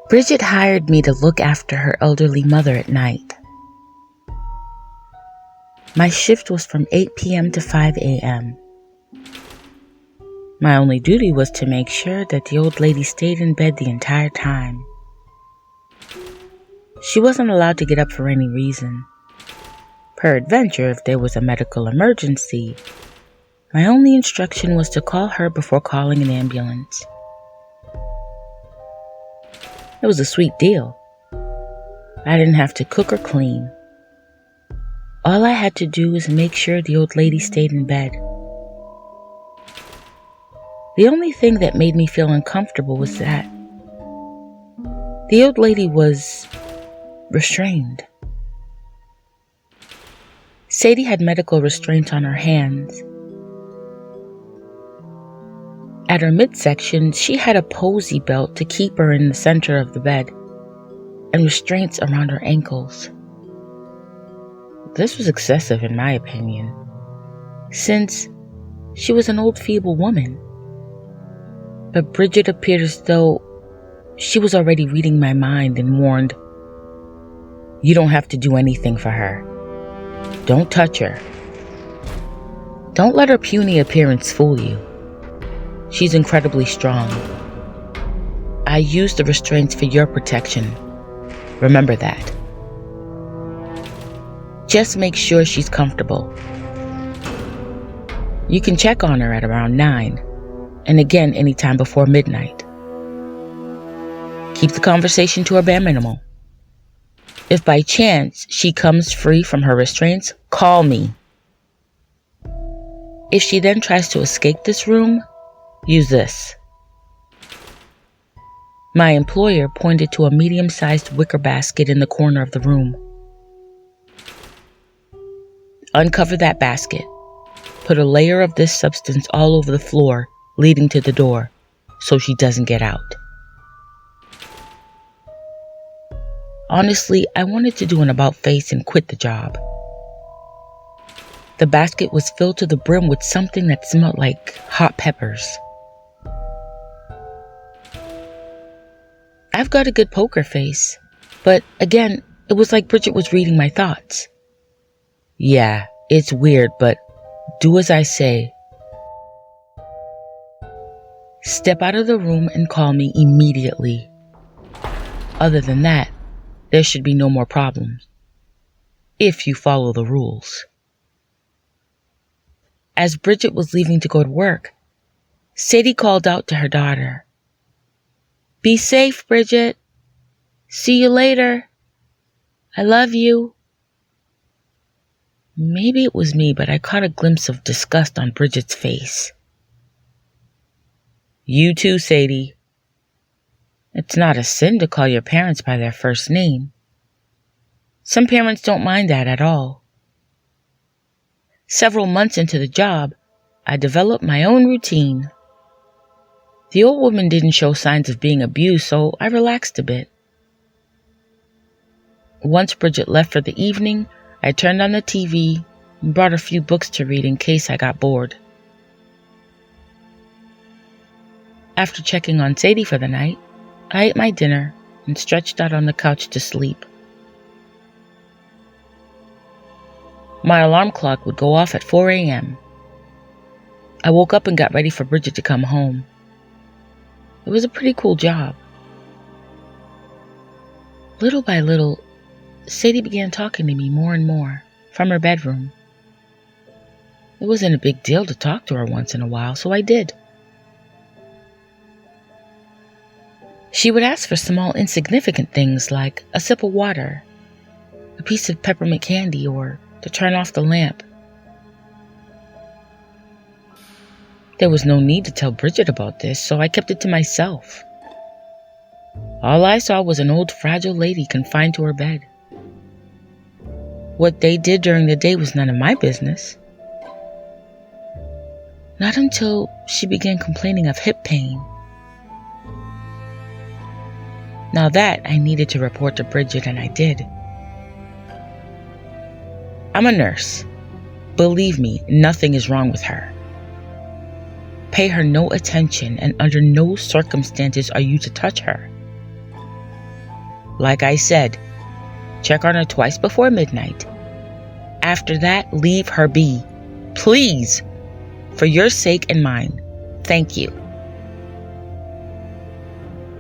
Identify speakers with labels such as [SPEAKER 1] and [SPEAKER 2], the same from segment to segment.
[SPEAKER 1] Bridget hired me to look after her elderly mother at night. My shift was from 8 p.m. to 5 a.m. My only duty was to make sure that the old lady stayed in bed the entire time. She wasn't allowed to get up for any reason. Peradventure, if there was a medical emergency, my only instruction was to call her before calling an ambulance. It was a sweet deal. I didn't have to cook or clean. All I had to do was make sure the old lady stayed in bed. The only thing that made me feel uncomfortable was that the old lady was restrained. Sadie had medical restraints on her hands. At her midsection, she had a posy belt to keep her in the center of the bed, and restraints around her ankles. This was excessive in my opinion, since she was an old feeble woman. But Bridget appeared as though she was already reading my mind and warned, "You don't have to do anything for her. Don't touch her. Don't let her puny appearance fool you. She's incredibly strong. I use the restraints for your protection. Remember that. Just make sure she's comfortable. You can check on her at around 9, and again anytime before midnight. Keep the conversation to a bare minimal. If by chance she comes free from her restraints, call me. If she then tries to escape this room, use this." My employer pointed to a medium-sized wicker basket in the corner of the room. "Uncover that basket. Put a layer of this substance all over the floor leading to the door so she doesn't get out." Honestly, I wanted to do an about-face and quit the job. The basket was filled to the brim with something that smelled like hot peppers. I've got a good poker face, but again, it was like Bridget was reading my thoughts. "Yeah, it's weird, but do as I say. Step out of the room and call me immediately. Other than that, there should be no more problems, if you follow the rules." As Bridget was leaving to go to work, Sadie called out to her daughter, "Be safe, Bridget. See you later. I love you." Maybe it was me, but I caught a glimpse of disgust on Bridget's face. "You too, Sadie. It's not a sin to call your parents by their first name. Some parents don't mind that at all." Several months into the job, I developed my own routine. The old woman didn't show signs of being abused, so I relaxed a bit. Once Bridget left for the evening, I turned on the TV and brought a few books to read in case I got bored. After checking on Sadie for the night, I ate my dinner and stretched out on the couch to sleep. My alarm clock would go off at 4 a.m. I woke up and got ready for Bridget to come home. It was a pretty cool job. Little by little, Sadie began talking to me more and more from her bedroom. It wasn't a big deal to talk to her once in a while, so I did. She would ask for small, insignificant things like a sip of water, a piece of peppermint candy, or to turn off the lamp. There was no need to tell Bridget about this, so I kept it to myself. All I saw was an old, fragile lady confined to her bed. What they did during the day was none of my business. Not until she began complaining of hip pain. Now that I needed to report to Bridget, and I did. I'm a nurse. Believe me, nothing is wrong with her. Pay her no attention, and under no circumstances are you to touch her. Like I said, check on her twice before midnight. After that, leave her be. Please. For your sake and mine. Thank you.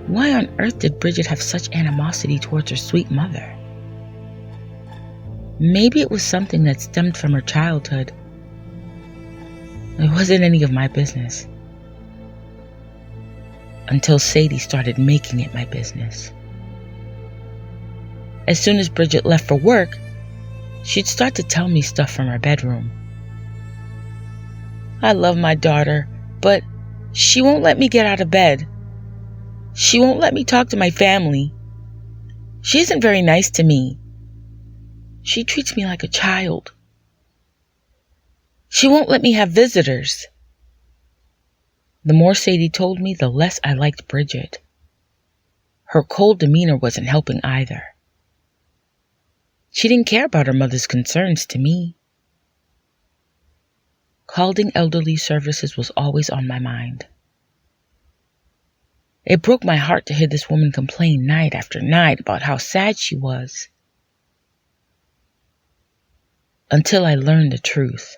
[SPEAKER 1] Why on earth did Bridget have such animosity towards her sweet mother? Maybe it was something that stemmed from her childhood. It wasn't any of my business. Until Sadie started making it my business. As soon as Bridget left for work, she'd start to tell me stuff from her bedroom. I love my daughter, but she won't let me get out of bed. She won't let me talk to my family. She isn't very nice to me. She treats me like a child. She won't let me have visitors. The more Sadie told me, the less I liked Bridget. Her cold demeanor wasn't helping either. She didn't care about her mother's concerns to me. Calling elderly services was always on my mind. It broke my heart to hear this woman complain night after night about how sad she was. Until I learned the truth.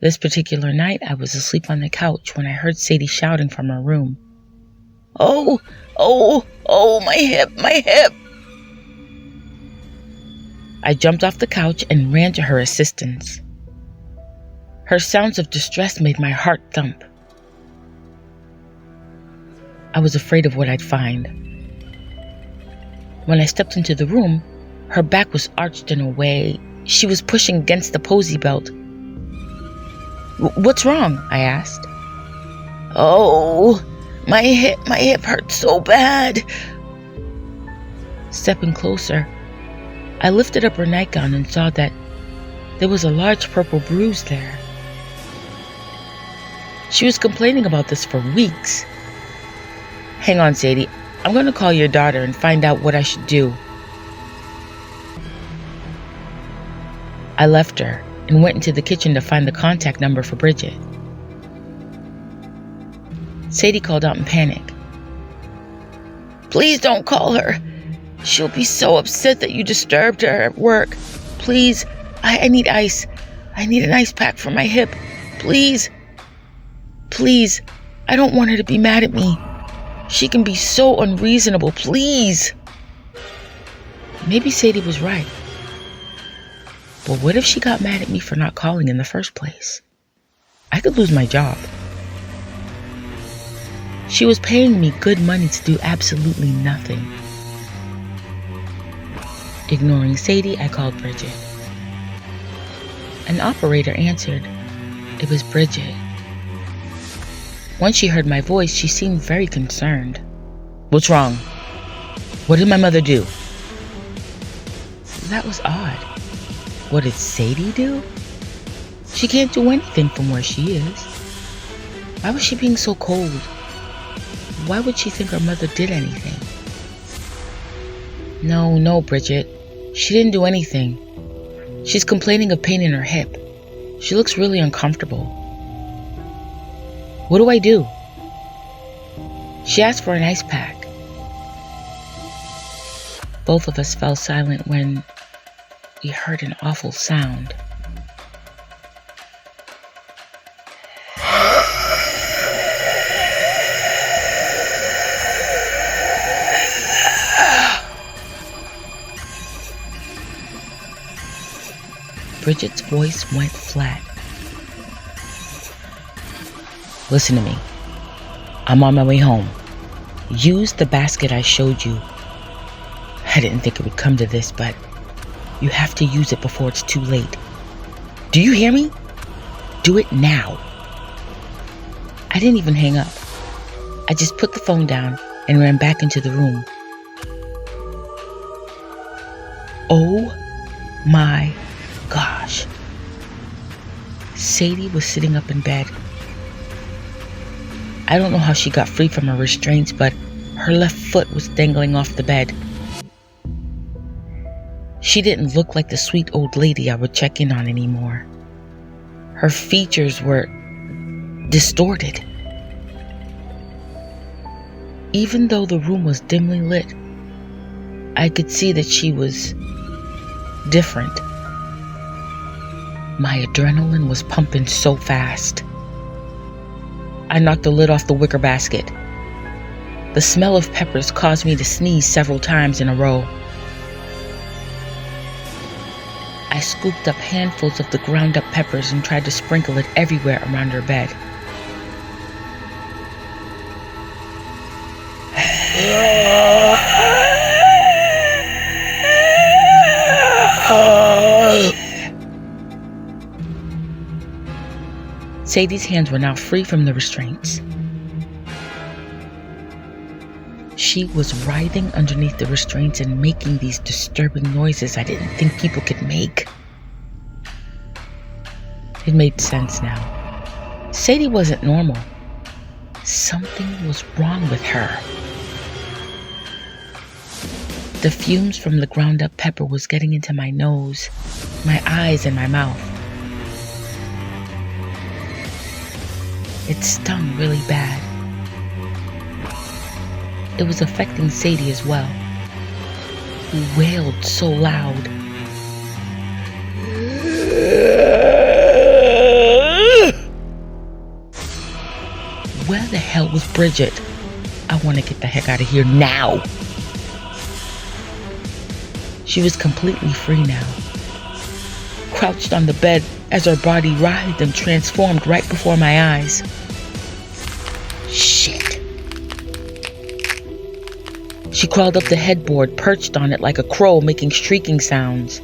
[SPEAKER 1] This particular night, I was asleep on the couch when I heard Sadie shouting from her room. Oh, my hip, my hip. I jumped off the couch and ran to her assistance. Her sounds of distress made my heart thump. I was afraid of what I'd find. When I stepped into the room, her back was arched in a way. She was pushing against the posy belt. What's wrong? I asked. Oh, my hip hurts so bad. Stepping closer, I lifted up her nightgown and saw that there was a large purple bruise there. She was complaining about this for weeks. Hang on, Sadie. I'm going to call your daughter and find out what I should do. I left her and went into the kitchen to find the contact number for Bridget. Sadie called out in panic. Please don't call her. She'll be so upset that you disturbed her at work. Please, I need ice. I need an ice pack for my hip. Please. Please, I don't want her to be mad at me. She can be so unreasonable. Please. Maybe Sadie was right. But what if she got mad at me for not calling in the first place? I could lose my job. She was paying me good money to do absolutely nothing. Ignoring Sadie, I called Bridget. An operator answered. It was Bridget. Once she heard my voice, she seemed very concerned. What's wrong? What did my mother do? That was odd. What did Sadie do? She can't do anything from where she is. Why was she being so cold? Why would she think her mother did anything? No, Bridget. She didn't do anything. She's complaining of pain in her hip. She looks really uncomfortable. What do I do? She asked for an ice pack. Both of us fell silent when we heard an awful sound. Bridget's voice went flat. Listen to me. I'm on my way home. Use the basket I showed you. I didn't think it would come to this, but you have to use it before it's too late. Do you hear me? Do it now. I didn't even hang up. I just put the phone down and ran back into the room. Oh my gosh. Sadie was sitting up in bed. I don't know how she got free from her restraints, but her left foot was dangling off the bed. She didn't look like the sweet old lady I would check in on anymore. Her features were distorted. Even though the room was dimly lit, I could see that she was different. My adrenaline was pumping so fast. I knocked the lid off the wicker basket. The smell of peppers caused me to sneeze several times in a row. I scooped up handfuls of the ground up peppers and tried to sprinkle it everywhere around her bed. Sadie's hands were now free from the restraints. She was writhing underneath the restraints and making these disturbing noises I didn't think people could make. It made sense now. Sadie wasn't normal. Something was wrong with her. The fumes from the ground up pepper was getting into my nose, my eyes, and my mouth. It stung really bad. It was affecting Sadie as well, who wailed so loud. Where the hell was Bridget? I want to get the heck out of here now. She was completely free now, crouched on the bed as her body writhed and transformed right before my eyes. Shit. She crawled up the headboard, perched on it like a crow, making shrieking sounds.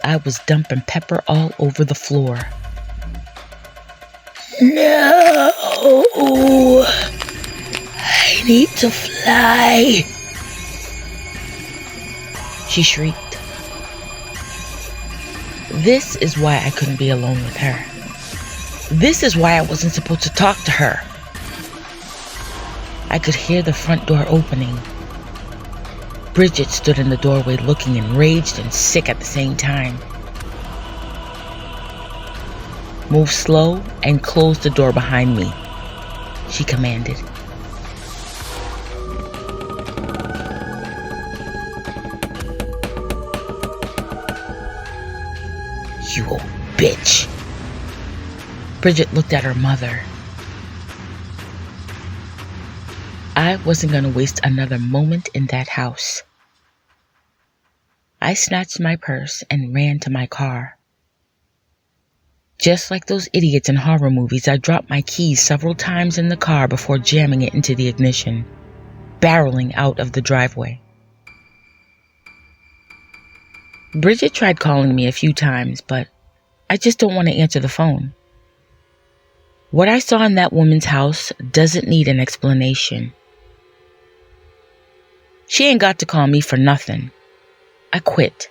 [SPEAKER 1] I was dumping pepper all over the floor. No! I need to fly! She shrieked. This is why I couldn't be alone with her. This is why I wasn't supposed to talk to her. I could hear the front door opening. Bridget stood in the doorway looking enraged and sick at the same time. Move slow and close the door behind me, she commanded. You old bitch. Bridget looked at her mother. I wasn't going to waste another moment in that house. I snatched my purse and ran to my car. Just like those idiots in horror movies, I dropped my keys several times in the car before jamming it into the ignition, barreling out of the driveway. Bridget tried calling me a few times, but I just don't want to answer the phone. What I saw in that woman's house doesn't need an explanation. She ain't got to call me for nothing. I quit.